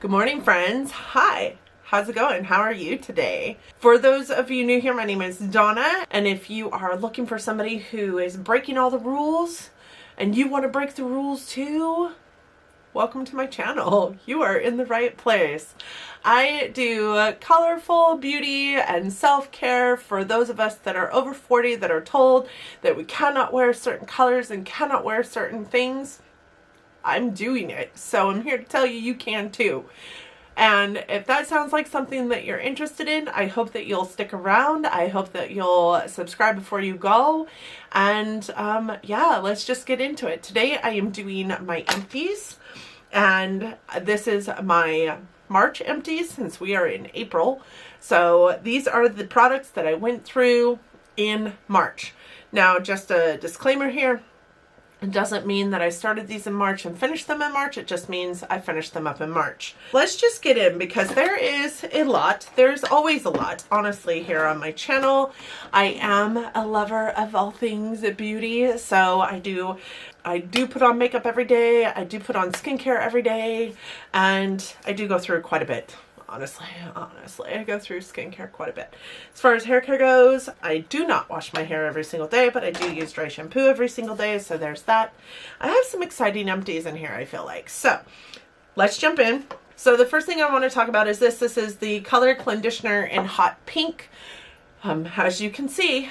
Good morning, friends. Hi. How's it going? How are you today? For those of you new here, my name is Donna, and if you are looking for somebody who is breaking all the rules and you want to break the rules too, welcome to my channel. You are in the right place. I do colorful beauty and self-care for those of us that are over 40 that are told that we cannot wear certain colors and cannot wear certain things. I'm doing it, so I'm here to tell you you can too. And if that sounds like something that you're interested in, I hope that you'll stick around. I hope that you'll subscribe before you go. And yeah, let's just get into it. Today I am doing my empties, and this is my March empties since we are in April. So these are the products that I went through in March. Now, just a disclaimer here. It doesn't mean that I started these in March and finished them in March. It just means I finished them up in March. Let's just get in because there is a lot. There's always a lot, honestly, here on my channel. I am a lover of all things beauty, so I do put on makeup every day. I do put on skincare every day, and I do go through quite a bit. Honestly, I go through skincare quite a bit. As far as hair care goes, I do not wash my hair every single day, but I do use dry shampoo every single day, so there's that. I have some exciting empties in here, I feel like. So, let's jump in. So the first thing I want to talk about is this. This is the Color Conditioner in Hot Pink. As you can see,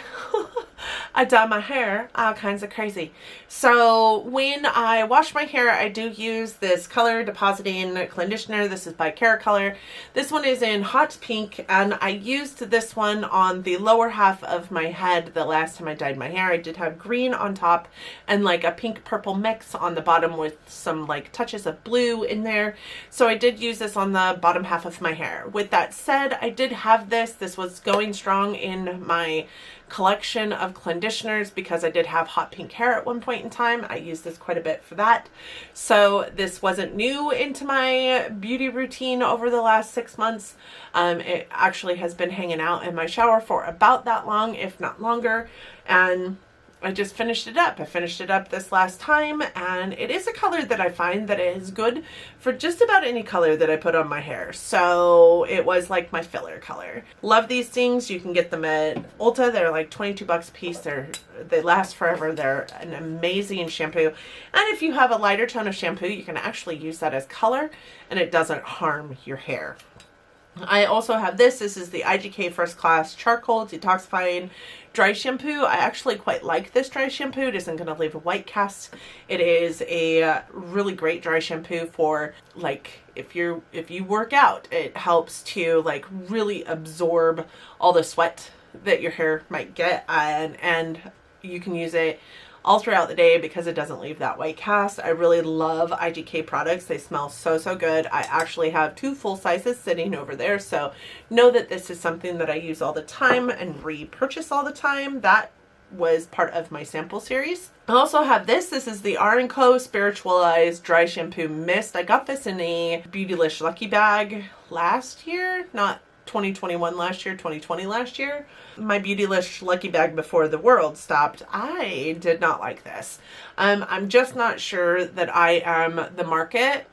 I dye my hair all kinds of crazy. So when I wash my hair, I do use this color depositing conditioner. This is by Color. This one is in Hot Pink, and I used this one on the lower half of my head the last time I dyed my hair. I did have green on top and like a pink purple mix on the bottom with some like touches of blue in there. So I did use this on the bottom half of my hair. With that said, I did have this. This was going strong in my collection of conditioners because I did have hot pink hair at one point in time. I used this quite a bit for that. So this wasn't new into my beauty routine over the last 6 months. It actually has been hanging out in my shower for about that long, if not longer. And I just finished it up. I finished it up this last time, and it is a color that I find that is good for just about any color that I put on my hair. So it was like my filler color. Love these things. You can get them at Ulta. They're like 22 bucks a piece. They last forever. They're an amazing shampoo. And if you have a lighter tone of shampoo, you can actually use that as color, and it doesn't harm your hair. I also have this. This is the IGK First Class Charcoal Detoxifying Dry Shampoo. I actually quite like this dry shampoo. It isn't going to leave a white cast. It is a really great dry shampoo for like if you work out. It helps to like really absorb all the sweat that your hair might get, and you can use it all throughout the day because it doesn't leave that white cast. I really love IGK products. They smell so good. I actually have 2 full sizes sitting over there, so know that this is something that I use all the time and repurchase all the time. That was part of my sample series. I also have this. This is the R & Co Spiritualized Dry Shampoo Mist. I got this in a Beautylish Lucky Bag last year, not 2021 last year, 2020 last year. My Beautylish Lucky Bag before the world stopped. I did not like this. I'm just not sure that I am the market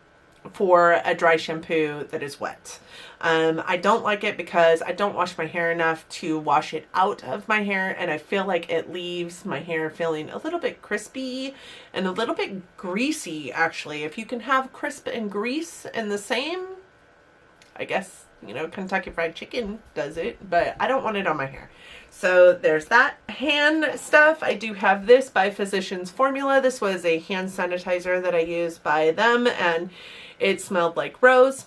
for a dry shampoo that is wet. I don't like it because I don't wash my hair enough to wash it out of my hair, and I feel like it leaves my hair feeling a little bit crispy and a little bit greasy, actually. If you can have crisp and grease in the same, I guess, you know, Kentucky Fried Chicken does it, but I don't want it on my hair. So there's that. Hand stuff. I do have this by Physicians Formula. This was a hand sanitizer that I used by them, and it smelled like rose.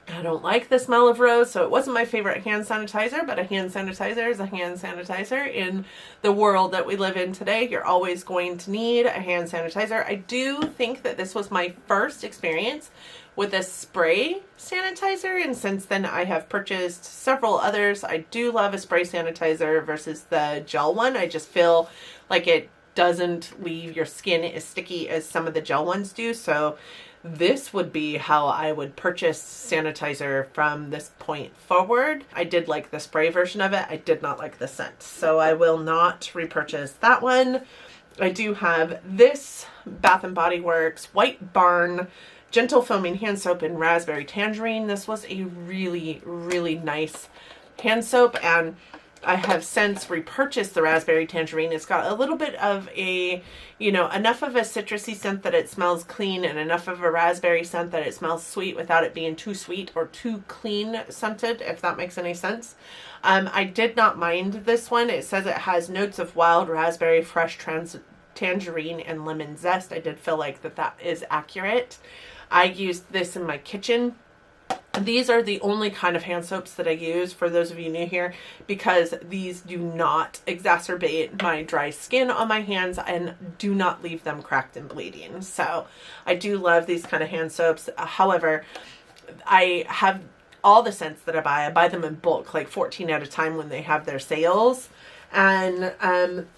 I don't like the smell of rose, so it wasn't my favorite hand sanitizer, but a hand sanitizer is a hand sanitizer. In the world that we live in today, you're always going to need a hand sanitizer. I do think that this was my first experience with a spray sanitizer, and since then I have purchased several others. I do love a spray sanitizer versus the gel one. I just feel like it doesn't leave your skin as sticky as some of the gel ones do, so this would be how I would purchase sanitizer from this point forward. I did like the spray version of it. I did not like the scent, so I will not repurchase that one. I do have this Bath & Body Works White Barn Gentle Foaming Hand Soap in Raspberry Tangerine. This was a really, really nice hand soap, and I have since repurchased the Raspberry Tangerine. It's got a little bit of a, you know, enough of a citrusy scent that it smells clean, and enough of a raspberry scent that it smells sweet without it being too sweet or too clean scented, if that makes any sense. I did not mind this one. It says it has notes of wild raspberry, fresh tangerine, and lemon zest. I did feel like that is accurate. I used this in my kitchen. These are the only kind of hand soaps that I use, for those of you new here, because these do not exacerbate my dry skin on my hands and do not leave them cracked and bleeding. So I do love these kind of hand soaps. However, I have all the scents that I buy them in bulk, like 14 at a time when they have their sales. And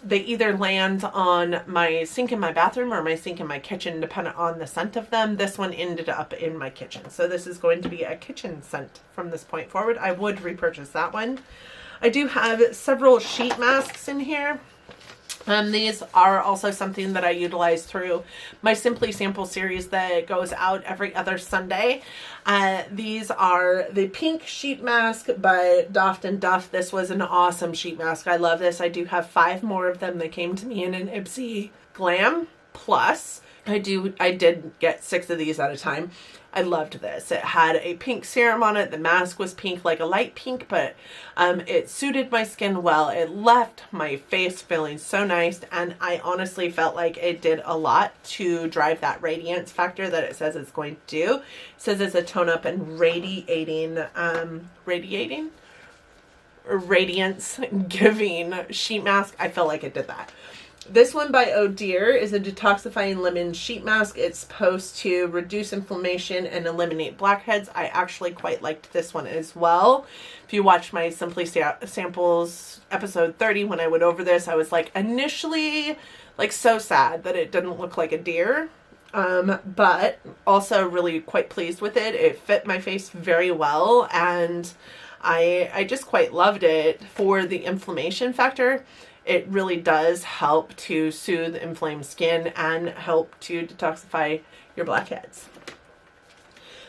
they either land on my sink in my bathroom or my sink in my kitchen, depending on the scent of them. This one ended up in my kitchen, so this is going to be a kitchen scent from this point forward. I would repurchase that one. I do have several sheet masks in here. These are also something that I utilize through my Simply Sample series that goes out every other Sunday. These are the pink sheet mask by Doft & Duff. This was an awesome sheet mask. I love this. I do have 5 more of them that came to me in an IPSY Glam Plus. I did get 6 of these at a time. I loved this. It had a pink serum on it. The mask was pink, like a light pink, but it suited my skin well. It left my face feeling so nice, and I honestly felt like it did a lot to drive that radiance factor that it says it's going to do. It says it's a tone up and radiance giving sheet mask. I feel like it did that. This one by Oh Dear is a detoxifying lemon sheet mask. It's supposed to reduce inflammation and eliminate blackheads. I actually quite liked this one as well. If you watch my Simply Samples episode 30, when I went over this, I was like initially like so sad that it didn't look like a deer. But also really quite pleased with it. It fit my face very well, and I just quite loved it for the inflammation factor. It really does help to soothe inflamed skin and help to detoxify your blackheads.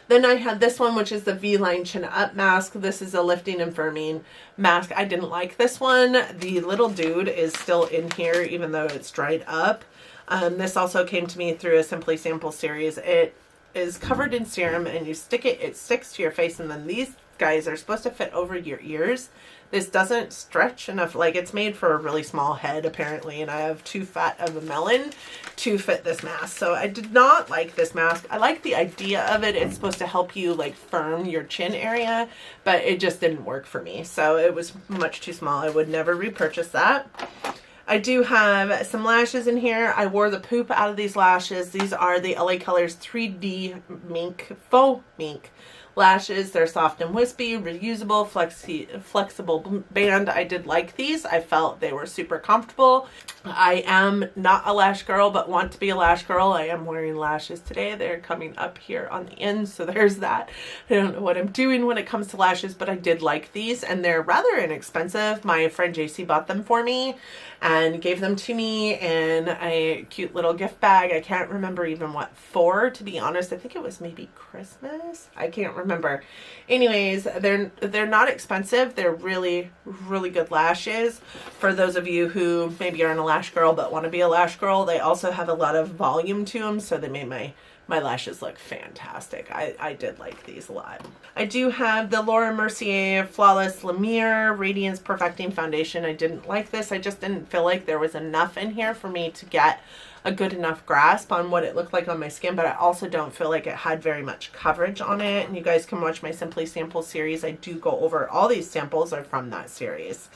Then I had this one, which is the V-Line Chin Up Mask. This is a lifting and firming mask. I didn't like this one. The little dude is still in here, even though it's dried up. This also came to me through a Simply Sample series. It is covered in serum, and you stick it, it sticks to your face, and then these guys are supposed to fit over your ears. This doesn't stretch enough. Like, it's made for a really small head apparently, and I have too fat of a melon to fit this mask. So I did not like this mask. I like the idea of it. It's supposed to help you like firm your chin area, but it just didn't work for me. So it was much too small. I would never repurchase that. I do have some lashes in here. I wore the poop out of these lashes. These are the LA Colors 3D Mink Faux Mink lashes. They're soft and wispy, reusable, flexible band. I did like these. I felt they were super comfortable. I am not a lash girl, but want to be a lash girl. I am wearing lashes today. They're coming up here on the end, so there's that. I don't know what I'm doing when it comes to lashes, but I did like these, and they're rather inexpensive. My friend JC bought them for me and gave them to me in a cute little gift bag. I can't remember even what for, to be honest. I think it was maybe Christmas. I can't remember. Anyways, they're not expensive. They're really, really good lashes. For those of you who maybe aren't a lash girl but want to be a lash girl, they also have a lot of volume to them, so they made my lashes look fantastic. I did like these a lot. I do have the Laura Mercier Flawless Lumiere Radiance Perfecting Foundation. I didn't like this. I just didn't feel like there was enough in here for me to get a good enough grasp on what it looked like on my skin, but I also don't feel like it had very much coverage on it. And you guys can watch my Simply Sample series. I do go over all these samples are from that series.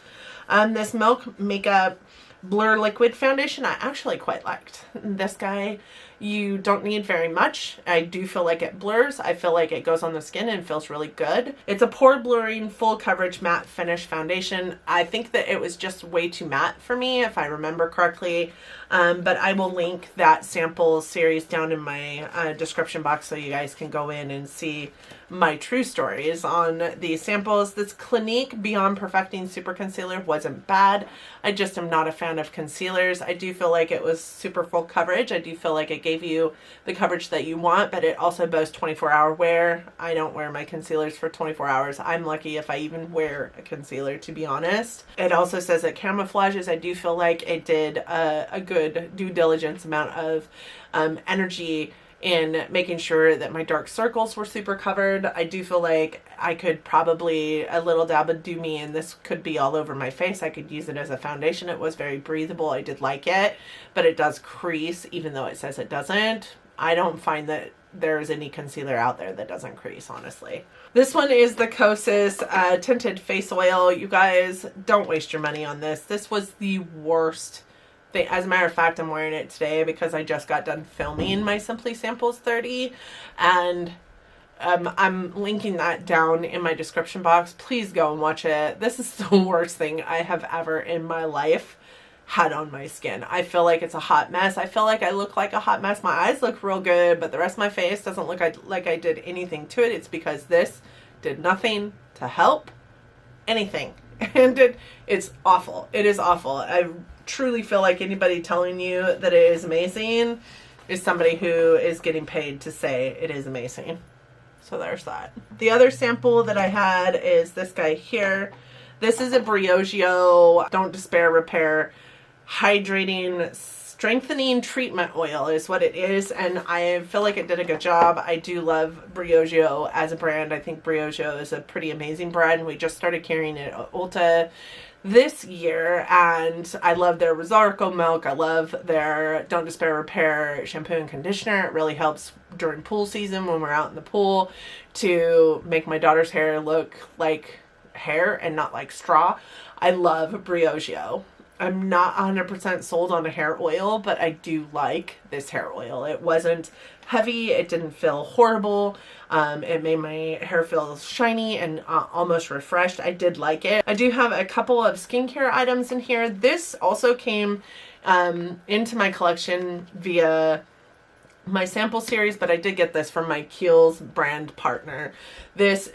This Milk Makeup Blur Liquid Foundation I actually quite liked. This guy, you don't need very much. I do feel like it blurs. I feel like it goes on the skin and feels really good. It's a pore blurring full coverage matte finish foundation. I think that it was just way too matte for me, if I remember correctly. But I will link that sample series down in my description box so you guys can go in and see my true stories on these samples. This Clinique Beyond Perfecting Super Concealer wasn't bad. I just am not a fan of concealers. I do feel like it was super full coverage. I do feel like it gave you the coverage that you want, but it also boasts 24-hour wear. I don't wear my concealers for 24 hours. I'm lucky if I even wear a concealer, to be honest. It also says it camouflages. I do feel like it did a good due diligence amount of energy in making sure that my dark circles were super covered. I do feel like I could probably, a little dab would do me, and this could be all over my face. I could use it as a foundation. It was very breathable. I did like it, but it does crease even though it says it doesn't. I don't find that there's any concealer out there that doesn't crease, honestly. This one is the Kosas Tinted Face Oil. You guys, don't waste your money on this. This was the worst. As a matter of fact, I'm wearing it today because I just got done filming my Simply Samples 30, and I'm linking that down in my description box. Please go and watch it. This is the worst thing I have ever in my life had on my skin. I feel like it's a hot mess. I feel like I look like a hot mess. My eyes look real good, but the rest of my face doesn't look like I did anything to it. It's because this did nothing to help anything. And it's awful. It is awful. I truly feel like anybody telling you that it is amazing is somebody who is getting paid to say it is amazing. So there's that. The other sample that I had is this guy here. This is a Briogeo Don't Despair Repair Hydrating Strengthening Treatment Oil is what it is, and I feel like it did a good job. I do love Briogeo as a brand. I think Briogeo is a pretty amazing brand. We just started carrying it at Ulta this year, and I love their Rosarco milk. I love their Don't Despair Repair shampoo and conditioner. It really helps during pool season when we're out in the pool to make my daughter's hair look like hair and not like straw. I love Briogeo. I'm not 100% sold on a hair oil, but I do like this hair oil. It wasn't heavy. It didn't feel horrible. It made my hair feel shiny and almost refreshed. I did like it. I do have a couple of skincare items in here. This also came into my collection via my sample series, but I did get this from my Kiehl's brand partner. This,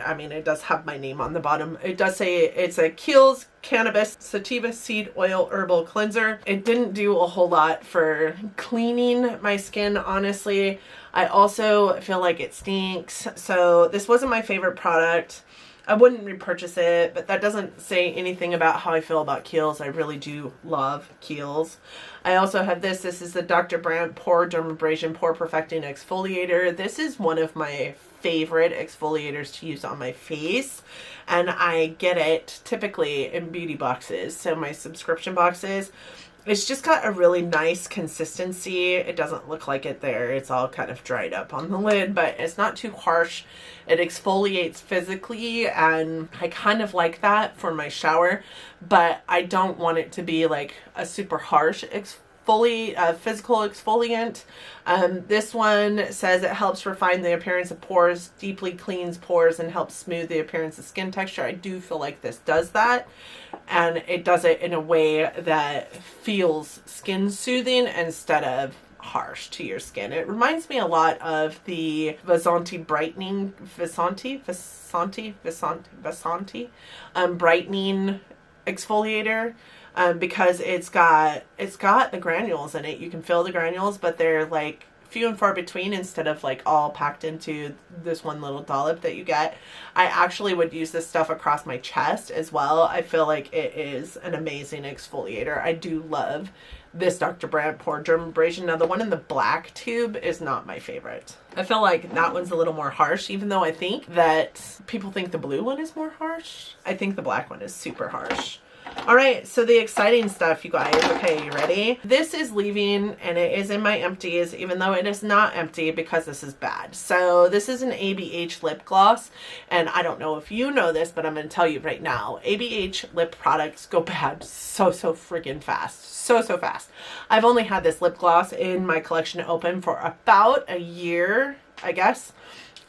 I mean, it does have my name on the bottom. It does say it's a Kiehl's Cannabis Sativa Seed Oil Herbal Cleanser. It didn't do a whole lot for cleaning my skin, honestly. I also feel like it stinks, so this wasn't my favorite product. I wouldn't repurchase it, but that doesn't say anything about how I feel about Kiehl's. I really do love Kiehl's. I also have this. This is the Dr. Brandt Pore Dermabrasion Pore Perfecting Exfoliator. This is one of my favorite exfoliators to use on my face, and I get it typically in beauty boxes, so my subscription boxes. It's just got a really nice consistency. It doesn't look like it there. It's all kind of dried up on the lid, but it's not too harsh. It exfoliates physically, and I kind of like that for my shower, but I don't want it to be like a super harsh physical exfoliant. This one says it helps refine the appearance of pores, deeply cleans pores, and helps smooth the appearance of skin texture. I do feel like this does that, and it does it in a way that feels skin soothing instead of harsh to your skin. It reminds me a lot of the Vasanti brightening brightening exfoliator. Because it's got the granules in it. You can feel the granules, but they're like few and far between instead of like all packed into this one little dollop that you get. I actually would use this stuff across my chest as well. I feel like it is an amazing exfoliator. I do love this Dr. Brandt Pore Dermabrasion. Now the one in the black tube is not my favorite. I feel like that one's a little more harsh, even though I think that people think the blue one is more harsh. I think the black one is super harsh. All right, so the exciting stuff, you guys. Okay, you ready? This is leaving, and it is in my empties, even though it is not empty because this is bad. So this is an ABH lip gloss, and I don't know if you know this, but I'm going to tell you right now. ABH lip products go bad so freaking fast. So fast. I've only had this lip gloss in my collection open for about a year, I guess.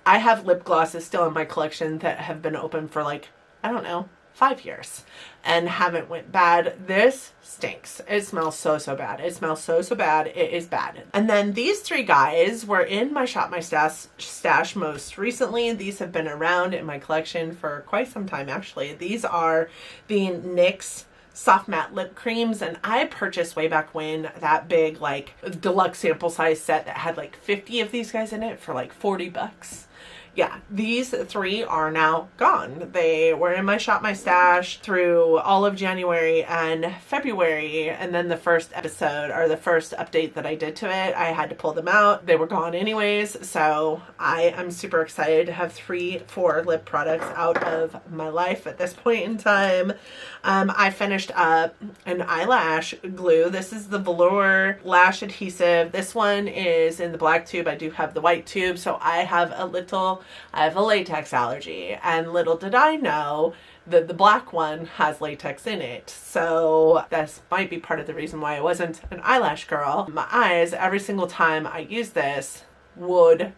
I have lip glosses still in my collection that have been open for like, I don't know, 5 years and haven't went bad. This stinks. It smells so bad. It smells so bad. It is bad. And then these three guys were in my Shop My Stash most recently. These have been around in my collection for quite some time, actually. These are the NYX soft matte lip creams, and I purchased way back when that big like deluxe sample size set that had like 50 of these guys in it for like 40 bucks. Yeah, these three are now gone. They were in my Shop My Stash through all of January and February, and then the first episode, or the first update that I did to it, I had to pull them out. They were gone anyways, so I am super excited to have 4 lip products out of my life at this point in time. I finished up an eyelash glue. This is the Velour Lash Adhesive. This one is in the black tube. I do have the white tube, so I have a latex allergy, and little did I know that the black one has latex in it. So this might be part of the reason why I wasn't an eyelash girl. My eyes, every single time I use this, would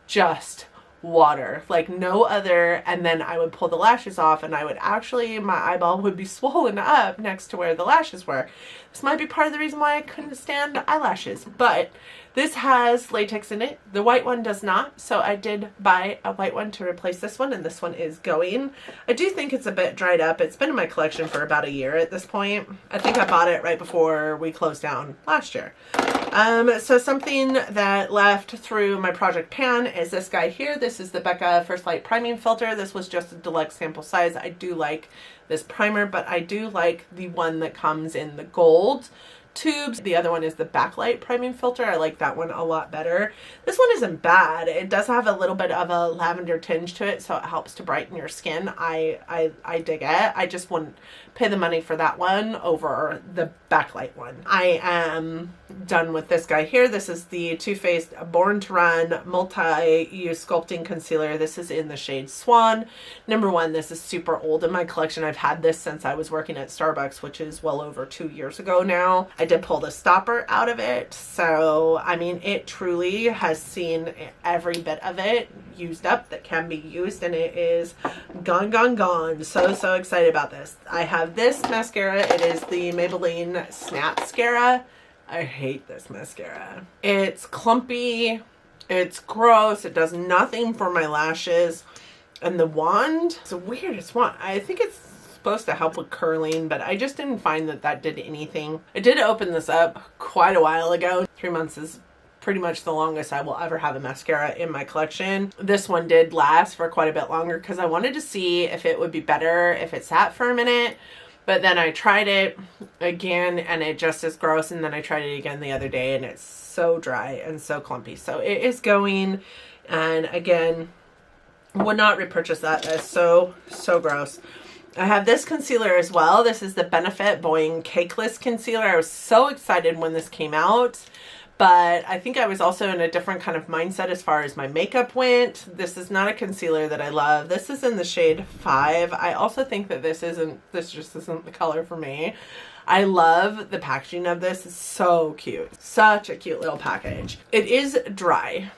just water like no other, and then I would pull the lashes off and I would actually, my eyeball would be swollen up next to where the lashes were. This might be part of the reason why I couldn't stand eyelashes, but this has latex in it. The white one does not, so I did buy a white one to replace this one, and this one is going. I do think it's a bit dried up. It's been in my collection for about a year at this point. I think I bought it right before we closed down last year. So something that left through my project pan is this guy here. This is the Becca First Light Priming Filter. This was just a deluxe sample size. I do like this primer, but I do like the one that comes in the gold tubes. The other one is the Backlight Priming Filter. I like that one a lot better. This one isn't bad. It does have a little bit of a lavender tinge to it, so it helps to brighten your skin. I dig it. I just wouldn't pay the money for that one over the Backlight one. I am done with this guy here. This is the Too Faced Born to Run Multi-Use Sculpting Concealer. This is in the shade Swan. Number one, this is super old in my collection. I've had this since I was working at Starbucks, which is well over 2 years ago now. I did pull the stopper out of it, so I mean, it truly has seen every bit of it used up that can be used, and it is gone. So excited about this. I have this mascara. It is the Maybelline Snapscara. I hate this mascara. It's clumpy, it's gross, it does nothing for my lashes, and the wand, it's the weirdest wand. I think it's supposed to help with curling, but I just didn't find that that did anything. I did open this up quite a while ago. 3 months is pretty much the longest I will ever have a mascara in my collection. This one did last for quite a bit longer because I wanted to see if it would be better if it sat for a minute. But then I tried it again and it just is gross. And then I tried it again the other day and it's so dry and so clumpy. So it is going, and again, would not repurchase that. That's so gross. I have this concealer as well. This is the Benefit Boing Cakeless Concealer. I was so excited when this came out, but I think I was also in a different kind of mindset as far as my makeup went. This is not a concealer that I love. This is in the shade 5. I also think that this just isn't the color for me. I love the packaging of this. It's so cute. Such a cute little package. It is dry.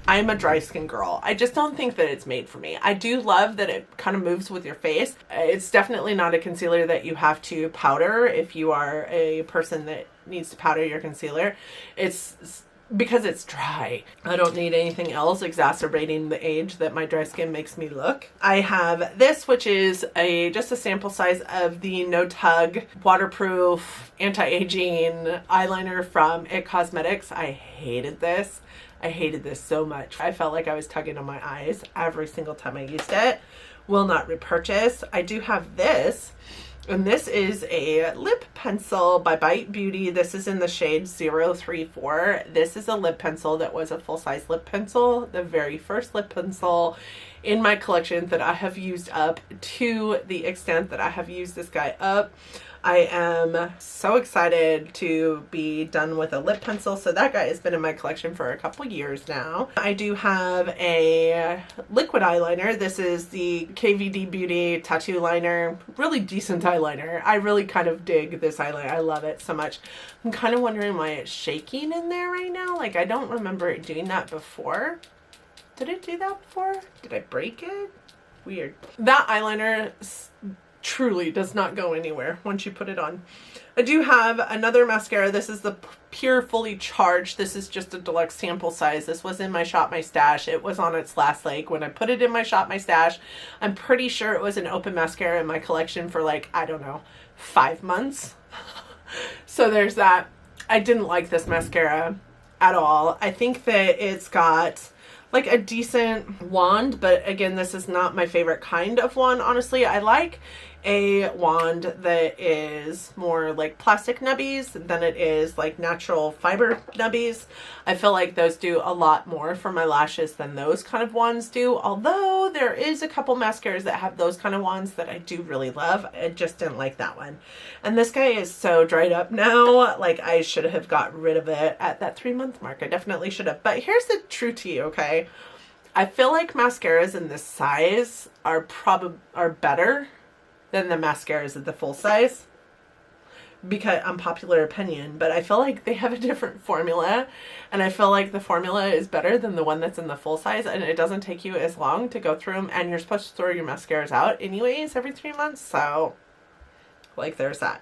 I'm a dry skin girl. I just don't think that it's made for me. I do love that it kind of moves with your face. It's definitely not a concealer that you have to powder if you are a person that needs to powder your concealer. It's because it's dry. I don't need anything else exacerbating the age that my dry skin makes me look. I have this, which is just a sample size of the No Tug waterproof anti-aging eyeliner from IT Cosmetics. I hated this. I hated this so much. I felt like I was tugging on my eyes every single time I used it. Will not repurchase. I do have this, and this is a lip pencil by Beaute. This is in the shade 034. This is a lip pencil that was a full-size lip pencil, the very first lip pencil in my collection that I have used up to the extent that I have used this guy up. I am so excited to be done with a lip pencil. So that guy has been in my collection for a couple years now. I do have a liquid eyeliner. This is the KVD Beauty Tattoo Liner. Really decent eyeliner. I really kind of dig this eyeliner. I love it so much. I'm kind of wondering why it's shaking in there right now. Like, I don't remember it doing that before. Did it do that before? Did I break it? Weird. That eyeliner truly does not go anywhere once you put it on. I do have another mascara. This is the Pure Fully Charged. This is just a deluxe sample size. This was in my Shop My Stash. It was on its last leg when I put it in my Shop My Stash. I'm pretty sure it was an open mascara in my collection for like, I don't know, 5 months. So there's that. I didn't like this mascara at all. I think that it's got like a decent wand, but again, this is not my favorite kind of wand, honestly. I like a wand that is more like plastic nubbies than it is like natural fiber nubbies. I feel like those do a lot more for my lashes than those kind of wands do, although there is a couple mascaras that have those kind of wands that I do really love. I just didn't like that one. And this guy is so dried up now, like I should have got rid of it at that 3-month mark. I definitely should have. But here's the true tea, okay? I feel like mascaras in this size are better than the mascaras at the full size, because unpopular opinion, but I feel like they have a different formula, and I feel like the formula is better than the one that's in the full size, and it doesn't take you as long to go through them, and you're supposed to throw your mascaras out anyways every 3 months, so like there's that.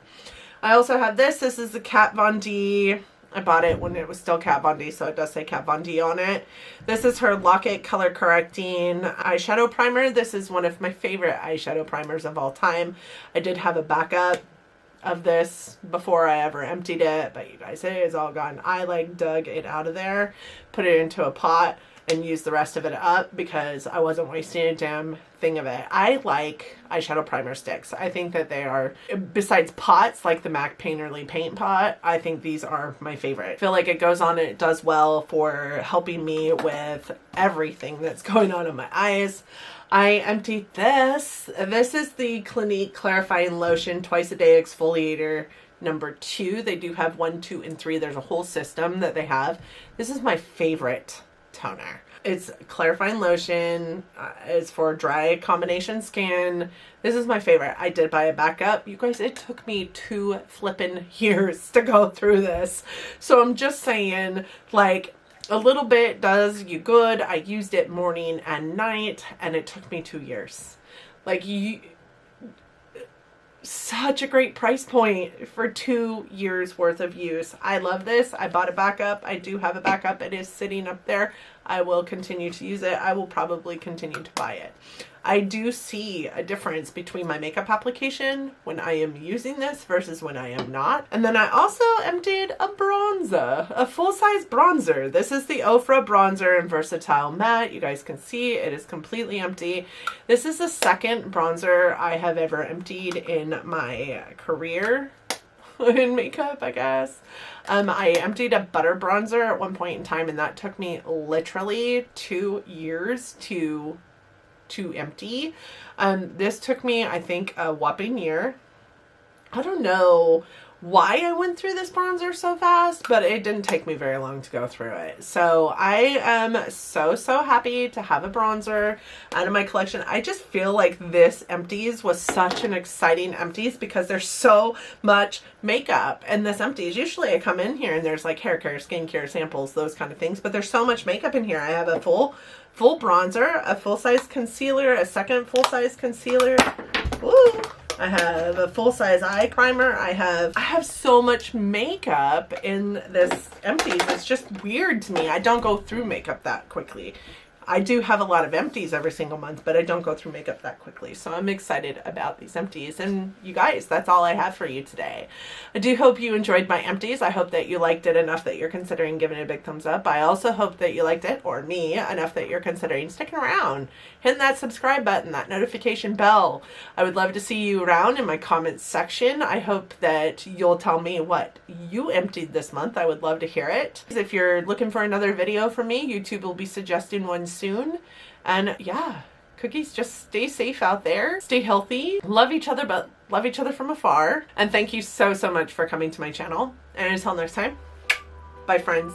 I also have this. This is the Kat Von D. I bought it when it was still Kat Von D, so it does say Kat Von D on it. This is her Lock It Color Correcting Eyeshadow Primer. This is one of my favorite eyeshadow primers of all time. I did have a backup of this before I ever emptied it, but you guys, it is all gone. I like dug it out of there, put it into a pot, and used the rest of it up because I wasn't wasting a damn thing of it. I like eyeshadow primer sticks. I think that they are, besides pots like the MAC Painterly Paint Pot, I think these are my favorite. I feel like it goes on and it does well for helping me with everything that's going on in my eyes. I emptied this. This is the Clinique Clarifying Lotion Twice a Day Exfoliator number 2. They do have 1, 2, and 3. There's a whole system that they have. This is my favorite toner. It's clarifying lotion. It's for dry combination skin. This is my favorite. I did buy a backup. You guys, it took me 2 flippin' years to go through this. So I'm just saying, like, a little bit does you good. I used it morning and night, and it took me 2 years. Like, such a great price point for 2 years worth of use. I love this. I bought a backup. I do have a backup. It is sitting up there. I will continue to use it. I will probably continue to buy it. I do see a difference between my makeup application when I am using this versus when I am not. And then I also emptied a bronzer, a full-size bronzer. This is the Ofra Bronzer in Versatile Matte. You guys can see it is completely empty. This is the second bronzer I have ever emptied in my career in makeup, I guess. I emptied a butter bronzer at one point in time, and that took me literally 2 years to empty. This took me, I think, a whopping year. I don't know why I went through this bronzer so fast, but it didn't take me very long to go through it. So I am so happy to have a bronzer out of my collection. I just feel like this Empties was such an exciting Empties because there's so much makeup in this Empties. Usually I come in here and there's like hair care, skincare samples, those kind of things, but there's so much makeup in here. I have a full bronzer, a full-size concealer, a second full-size concealer. Woo! I have a full-size eye primer. I have so much makeup in this Empties. It's just weird to me. I don't go through makeup that quickly. I do have a lot of Empties every single month, but I don't go through makeup that quickly. So I'm excited about these Empties. And you guys, that's all I have for you today. I do hope you enjoyed my Empties. I hope that you liked it enough that you're considering giving it a big thumbs up. I also hope that you liked it, or me, enough that you're considering sticking around, hitting that subscribe button, that notification bell. I would love to see you around in my comments section. I hope that you'll tell me what you emptied this month. I would love to hear it. If you're looking for another video from me, YouTube will be suggesting one soon. And yeah, cookies, just stay safe out there, stay healthy, love each other, but love each other from afar. And thank you so much for coming to my channel. And until next time, bye friends.